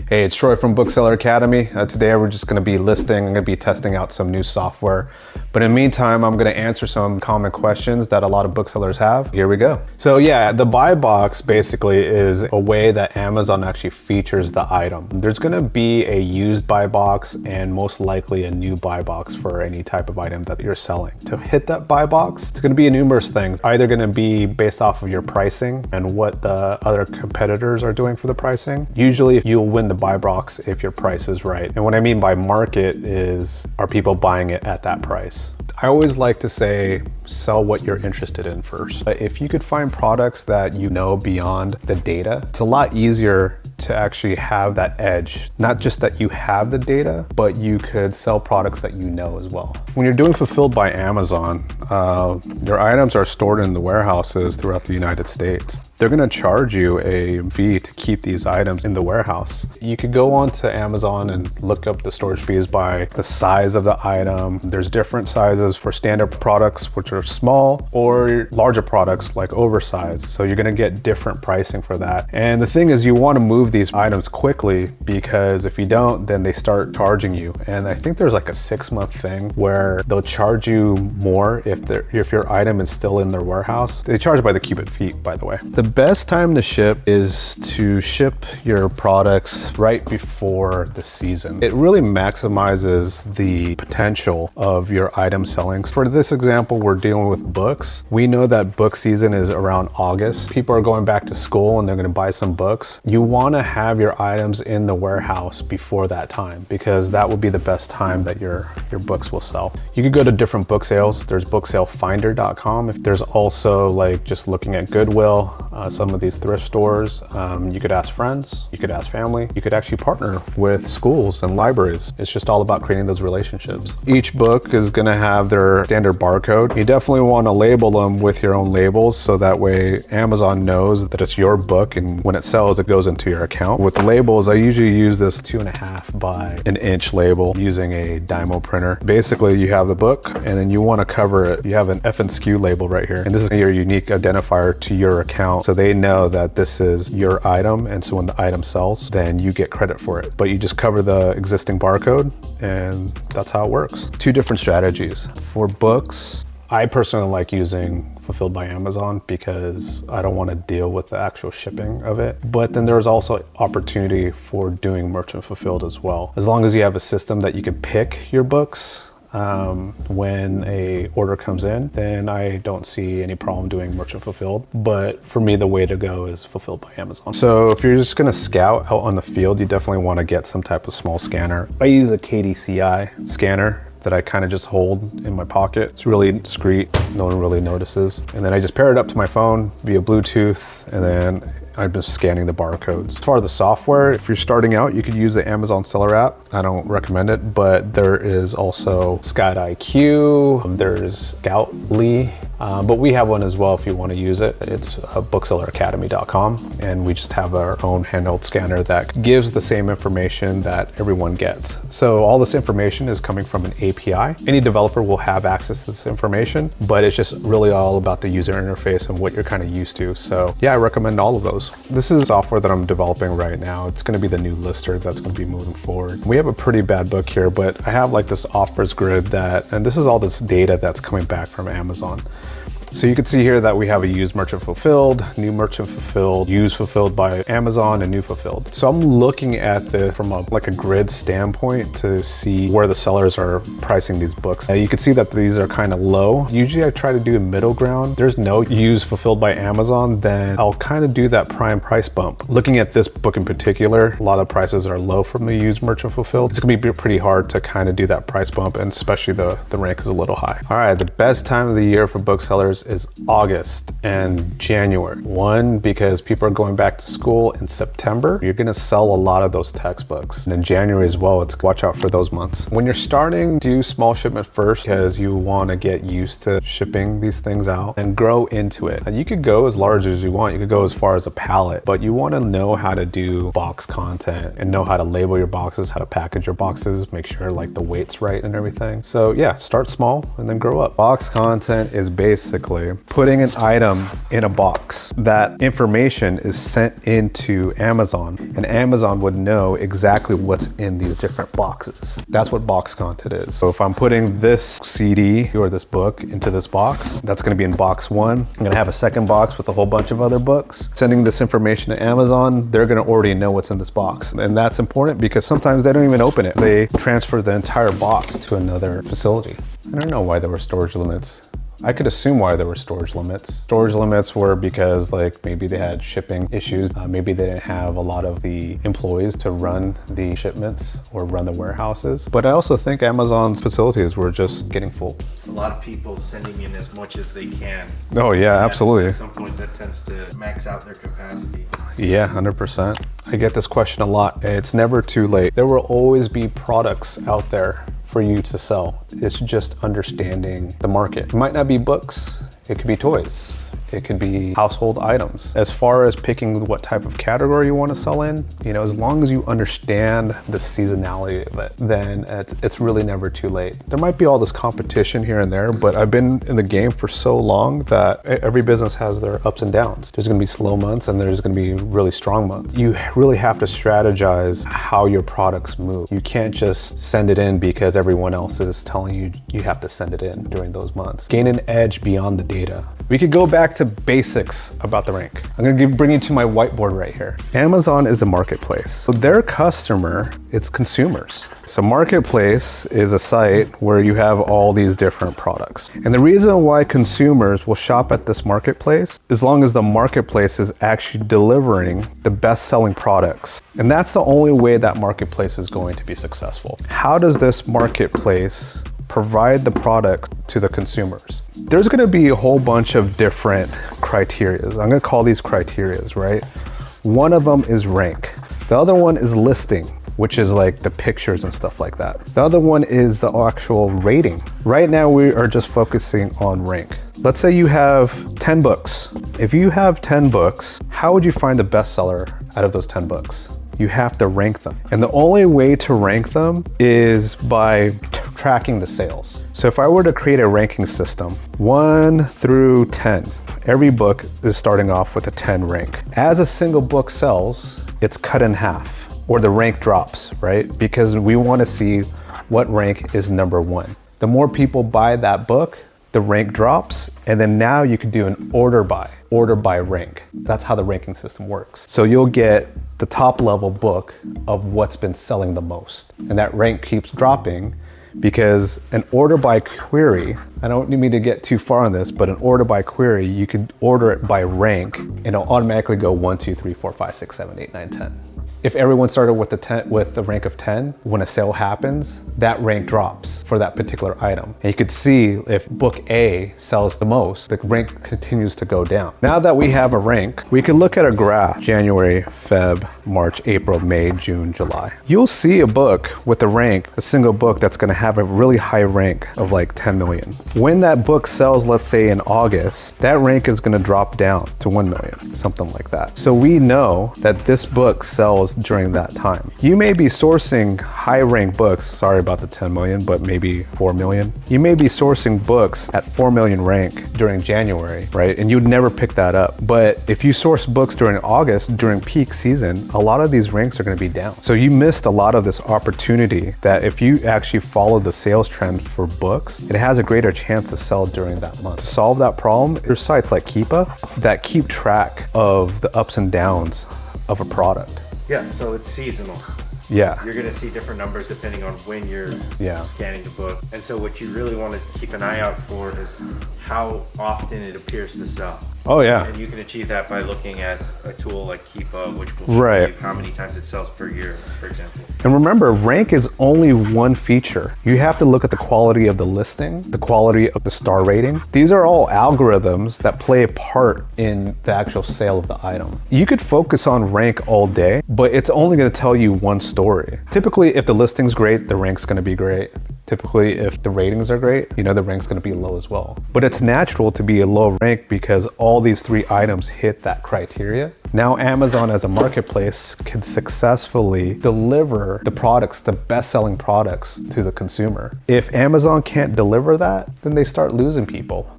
Hey, it's Troy from Bookseller Academy. Today we're just going to be I'm going to be testing out some new software. But in the meantime, I'm going to answer some common questions that a lot of booksellers have. Here we go. So yeah, the buy box basically is a way that Amazon actually features the item. There's going to be a used buy box and most likely a new buy box for any type of item that you're selling. To hit that buy box, it's going to be numerous things. Either going to be based off of your pricing and what the other competitors are doing for the pricing. Usually you'll win the buy box if your price is right. And what I mean by market is, are people buying it at that price? I always like to say, sell what you're interested in first. If you could find products that you know beyond the data, it's a lot easier to actually have that edge. Not just that you have the data, but you could sell products that you know as well. When you're doing fulfilled by Amazon, your items are stored in the warehouses throughout the United States. They're gonna charge you a fee to keep these items in the warehouse. You could go onto Amazon and look up the storage fees by the size of the item. There's different sizes for standard products, which are small, or larger products like oversized. So you're gonna get different pricing for that. And the thing is, you wanna move these items quickly, because if you don't, then they start charging you. And I think there's like a 6-month thing where they'll charge you more if your item is still in their warehouse. They charge by the cubic feet, by the way. The best time to ship is to ship your products right before the season. It really maximizes the potential of your item selling. For this example, we're dealing with books. We know that book season is around August. People are going back to school and they're gonna buy some books. You wanna have your items in the warehouse before that time, because that will be the best time that your books will sell. You could go to different book sales. There's booksalefinder.com. If there's also like just looking at Goodwill, some of these thrift stores. You could ask friends, you could ask family, you could actually partner with schools and libraries. It's just all about creating those relationships. Each book is gonna have their standard barcode. You definitely wanna label them with your own labels, so that way Amazon knows that it's your book, and when it sells, it goes into your account. With the labels, I usually use this 2.5 by 1 inch label using a Dymo printer. Basically, you have the book and then you wanna cover it. You have an F&SKU label right here, and this is your unique identifier to your account. So they know that this is your item, and so when the item sells, then you get credit for it. But you just cover the existing barcode, and that's how it works. 2 different strategies. For books, I personally like using Fulfilled by Amazon because I don't want to deal with the actual shipping of it. But then there's also opportunity for doing merchant fulfilled as well. As long as you have a system that you can pick your books when a order comes in, then I don't see any problem doing merchant fulfilled. But for me, the way to go is Fulfilled by Amazon. So if you're just gonna scout out on the field, you definitely wanna get some type of small scanner. I use a KDCI scanner that I kind of just hold in my pocket. It's really discreet, no one really notices. And then I just pair it up to my phone via Bluetooth, and then I've been scanning the barcodes. As far as the software, if you're starting out, you could use the Amazon Seller app. I don't recommend it, but there is also Scout IQ, there's Scoutly, but we have one as well if you want to use it. It's bookselleracademy.com, and we just have our own handheld scanner that gives the same information that everyone gets. So all this information is coming from an API. Any developer will have access to this information, but it's just really all about the user interface and what you're kind of used to. So yeah, I recommend all of those. This is software that I'm developing right now. It's going to be the new lister that's going to be moving forward. We have a pretty bad book here, but I have like this offers grid and this is all this data that's coming back from Amazon. So you can see here that we have a used merchant fulfilled, new merchant fulfilled, used fulfilled by Amazon, and new fulfilled. So I'm looking at this from a grid standpoint to see where the sellers are pricing these books. You can see that these are kind of low. Usually I try to do a middle ground. There's no used fulfilled by Amazon, then I'll kind of do that prime price bump. Looking at this book in particular, a lot of prices are low from the used merchant fulfilled. It's gonna be pretty hard to kind of do that price bump, and especially the rank is a little high. All right, the best time of the year for booksellers is August and January. One, because people are going back to school in September. You're gonna sell a lot of those textbooks. And in January as well, watch out for those months. When you're starting, do small shipment first, because you wanna get used to shipping these things out and grow into it. And you could go as large as you want. You could go as far as a pallet, but you wanna know how to do box content and know how to label your boxes, how to package your boxes, make sure like the weight's right and everything. So yeah, start small and then grow up. Box content is basically typically putting an item in a box. That information is sent into Amazon, and Amazon would know exactly what's in these different boxes. That's what box content is. So if I'm putting this CD or this book into this box, that's going to be in box 1. I'm going to have a second box with a whole bunch of other books. Sending this information to Amazon, they're going to already know what's in this box. And that's important because sometimes they don't even open it. They transfer the entire box to another facility. I don't know why there were storage limits. I could assume why there were storage limits. Storage limits were because like maybe they had shipping issues. Maybe they didn't have a lot of the employees to run the shipments or run the warehouses. But I also think Amazon's facilities were just getting full. A lot of people sending in as much as they can. Oh yeah, absolutely. At some point that tends to max out their capacity. Yeah, 100%. I get this question a lot. It's never too late. There will always be products out there for you to sell. It's just understanding the market. It might not be books, it could be toys. It could be household items. As far as picking what type of category you want to sell in, you know, as long as you understand the seasonality of it, then it's really never too late. There might be all this competition here and there, but I've been in the game for so long that every business has their ups and downs. There's gonna be slow months and there's gonna be really strong months. You really have to strategize how your products move. You can't just send it in because everyone else is telling you you have to send it in during those months. Gain an edge beyond the data. We could go back to basics about the rank. I'm gonna bring you to my whiteboard right here. Amazon is a marketplace. So their customer, it's consumers. So marketplace is a site where you have all these different products. And the reason why consumers will shop at this marketplace, as long as the marketplace is actually delivering the best-selling products. And that's the only way that marketplace is going to be successful. How does this marketplace provide the product to the consumers? There's gonna be a whole bunch of different criterias. I'm gonna call these criterias, right? One of them is rank. The other one is listing, which is like the pictures and stuff like that. The other one is the actual rating. Right now we are just focusing on rank. Let's say you have 10 books. If you have 10 books, how would you find the bestseller out of those 10 books? You have to rank them. And the only way to rank them is by tracking the sales. So if I were to create a ranking system, 1 through 10, every book is starting off with a 10 rank. As a single book sells, it's cut in half, or the rank drops, right? Because we want to see what rank is number 1. The more people buy that book, the rank drops, and then now you could do an order by rank. That's how the ranking system works. So you'll get the top level book of what's been selling the most. And that rank keeps dropping because an order by query, I don't need me to get too far on this, but an order by query, you can order it by rank and it'll automatically go 1, 2, 3, 4, 5, 6, 7, 8, 9, 10. If everyone started with the rank of 10, when a sale happens, that rank drops for that particular item. And you could see if book A sells the most, the rank continues to go down. Now that we have a rank, we can look at a graph, January, Feb, March, April, May, June, July. You'll see a book with a rank, a single book that's gonna have a really high rank of like 10 million. When that book sells, let's say in August, that rank is gonna drop down to 1 million, something like that. So we know that this book sells during that time. You may be sourcing high ranked books, sorry about the 10 million, but maybe 4 million. You may be sourcing books at 4 million rank during January, right? And you'd never pick that up. But if you source books during August, during peak season, a lot of these ranks are gonna be down. So you missed a lot of this opportunity that if you actually follow the sales trend for books, it has a greater chance to sell during that month. To solve that problem, there's sites like Keepa that keep track of the ups and downs of a product. Yeah, so it's seasonal. Yeah. You're gonna see different numbers depending on when you're scanning the book. And so what you really want to keep an eye out for is how often it appears to sell. Oh yeah. And you can achieve that by looking at a tool like Keepa, which will show you how many times it sells per year, for example. And remember, rank is only one feature. You have to look at the quality of the listing, the quality of the star rating. These are all algorithms that play a part in the actual sale of the item. You could focus on rank all day, but it's only going to tell you one story. Typically, if the listing's great, the rank's going to be great. Typically, if the ratings are great, you know, the rank's gonna be low as well. But it's natural to be a low rank because all these 3 items hit that criteria. Now Amazon as a marketplace can successfully deliver the products, the best-selling products to the consumer. If Amazon can't deliver that, then they start losing people.